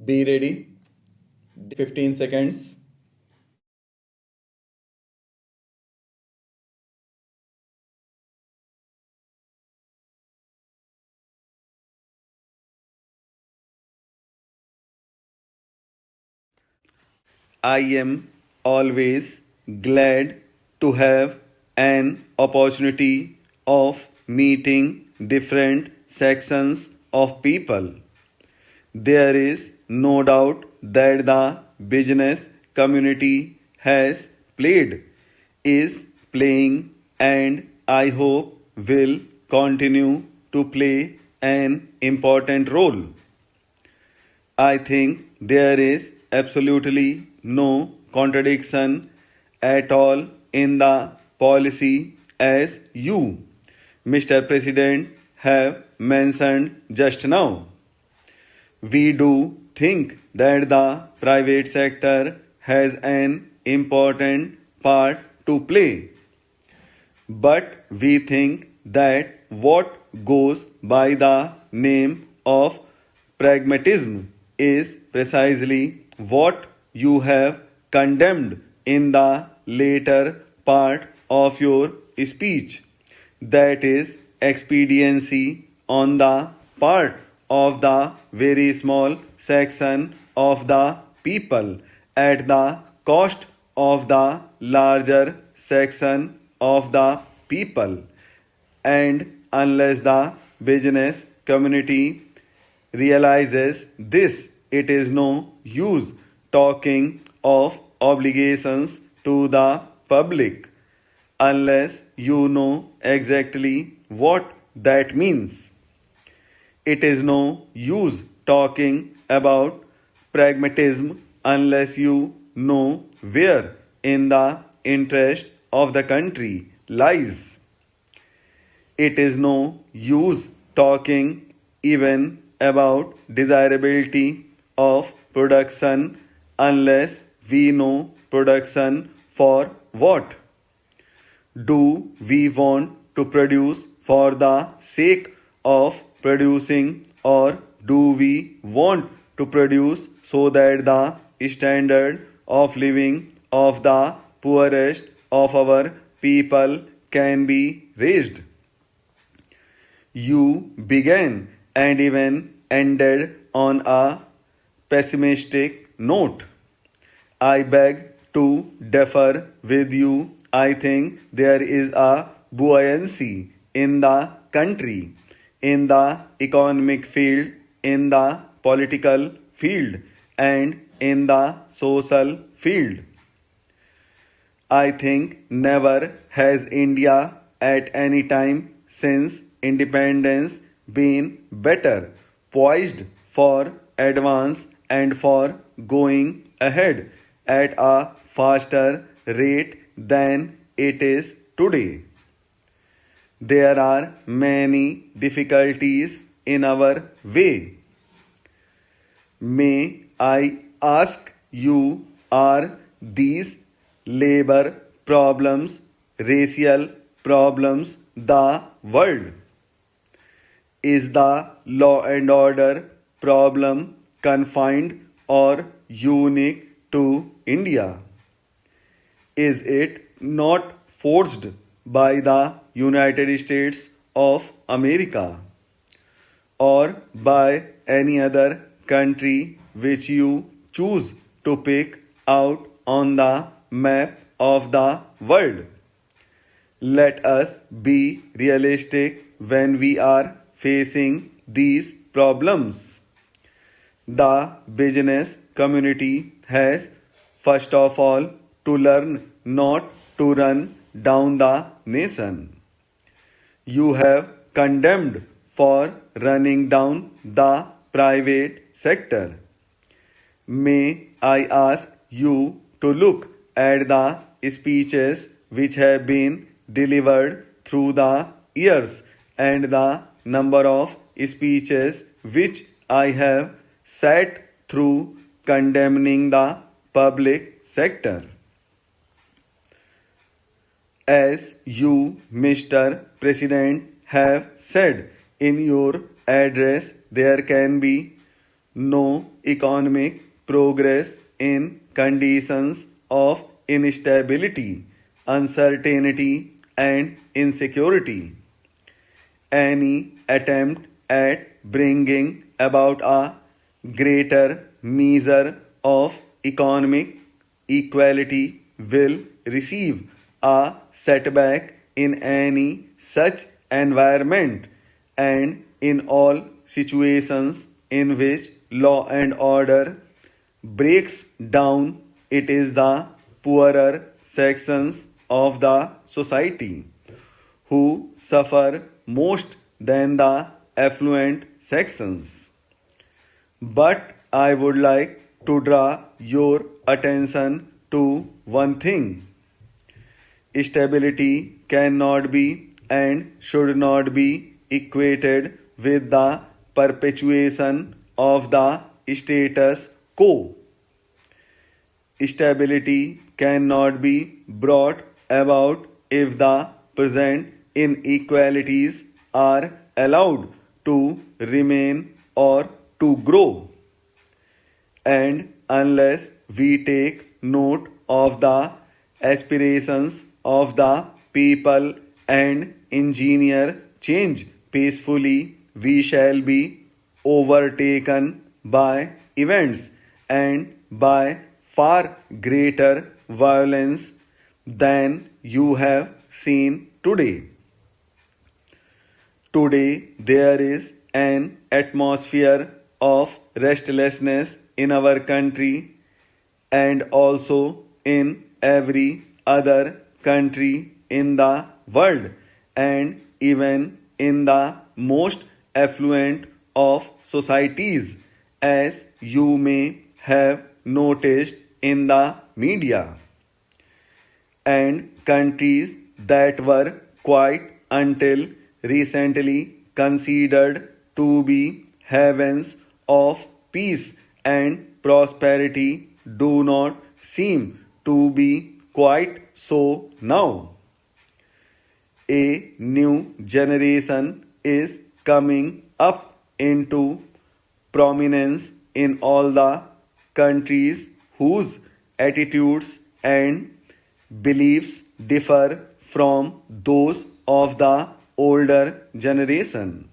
Be ready. 15 seconds. I am always glad to have an opportunity of meeting different sections of people. There is no doubt that the business community has played, is playing, and I hope will continue to play an important role. I think there is absolutely no contradiction at all in the policy as you, Mr. President, have mentioned just now. We do think that the private sector has an important part to play, but we think that what goes by the name of pragmatism is precisely what you have condemned in the later part of your speech. That is expediency on the part of the very small section of the people at the cost of the larger section of the people. And unless the business community realizes this, it is no use talking of obligations to the public unless you know exactly what that means. It is no use talking about pragmatism unless you know where in the interest of the country lies. It is no use talking even about desirability of production unless we know production for what. Do we want to produce for the sake of producing, or do we want to produce so that the standard of living of the poorest of our people can be raised? You began and even ended on a pessimistic note. I beg to differ with you. I think there is a buoyancy in the country, in the economic field, in the political field, and in the social field. I think never has India at any time since independence been better poised for advance and for going ahead at a faster rate than it is today. There are many difficulties in our way. May I ask you, are these labor problems, racial problems, the world? Is the law and order problem confined or unique to India? Is it not forced by the United States of America or by any other country which you choose to pick out on the map of the world? Let us be realistic when we are facing these problems. The business community has, first of all, to learn not to run down the nation. You have condemned for running down the private sector. May I ask you to look at the speeches which have been delivered through the years and the number of speeches which I have sat through condemning the public sector. As you, Mr. President, have said in your address, there can be no economic progress in conditions of instability, uncertainty, and insecurity. Any attempt at bringing about a greater measure of economic equality will receive a setback in any such environment, and in all situations in which law and order breaks down, it is the poorer sections of the society who suffer most than the affluent sections. But I would like to draw your attention to one thing. Stability cannot be and should not be equated with the perpetuation of the status quo. Stability cannot be brought about if the present inequalities are allowed to remain or to grow. And unless we take note of the aspirations of the people and engineer change peacefully, we shall be overtaken by events and by far greater violence than you have seen today. Today, there is an atmosphere of restlessness in our country and also in every other country in the world, and even in the most affluent of societies, as you may have noticed in the media. And countries that were quite until recently considered to be havens of peace and prosperity do not seem to be quite so now. A new generation is coming up into prominence in all the countries whose attitudes and beliefs differ from those of the older generation.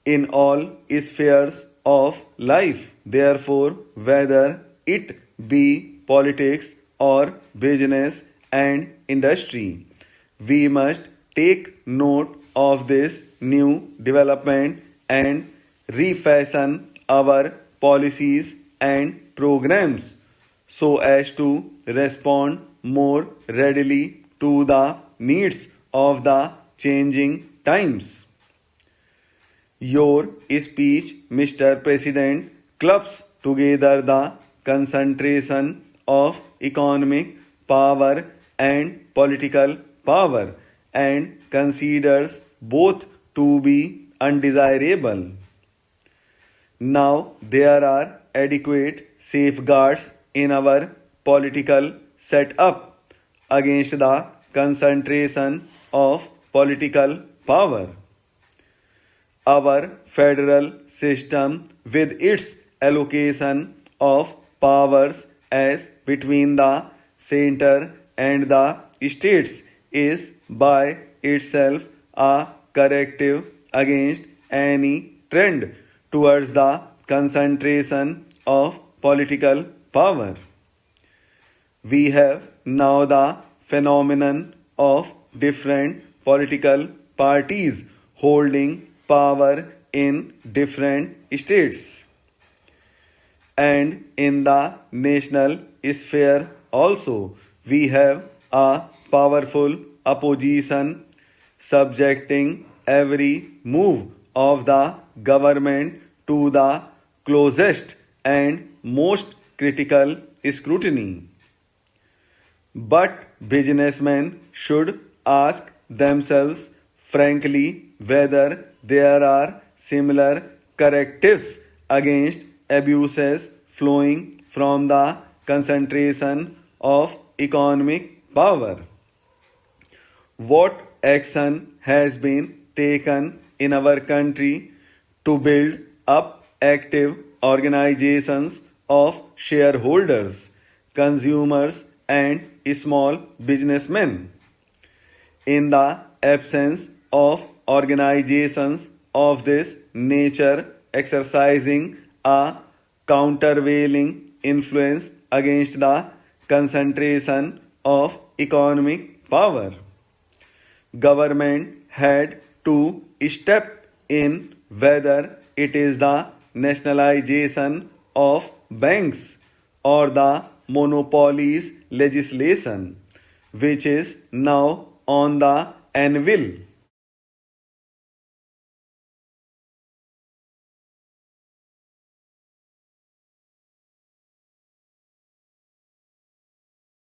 In all spheres of life, therefore, whether it be politics or business and industry, we must take note of this new development and refashion our policies and programs so as to respond more readily to the needs of the changing times. Your speech, Mr. President, clubs together the concentration of economic power and political power and considers both to be undesirable. Now there are adequate safeguards in our political setup against the concentration of political power. Our federal system, with its allocation of powers as between the center and the states, is by itself a corrective against any trend towards the concentration of political power. We have now the phenomenon of different political parties holding power in different states. And in the national sphere also, we have a powerful opposition subjecting every move of the government to the closest and most critical scrutiny. But businessmen should ask themselves frankly whether there are similar correctives against abuses flowing from the concentration of economic power. What action has been taken in our country to build up active organizations of shareholders, consumers, and small businessmen. In the absence of organizations of this nature exercising a countervailing influence against the concentration of economic power, government had to step in, whether it is the nationalization of banks or the monopolies legislation, which is now on the anvil.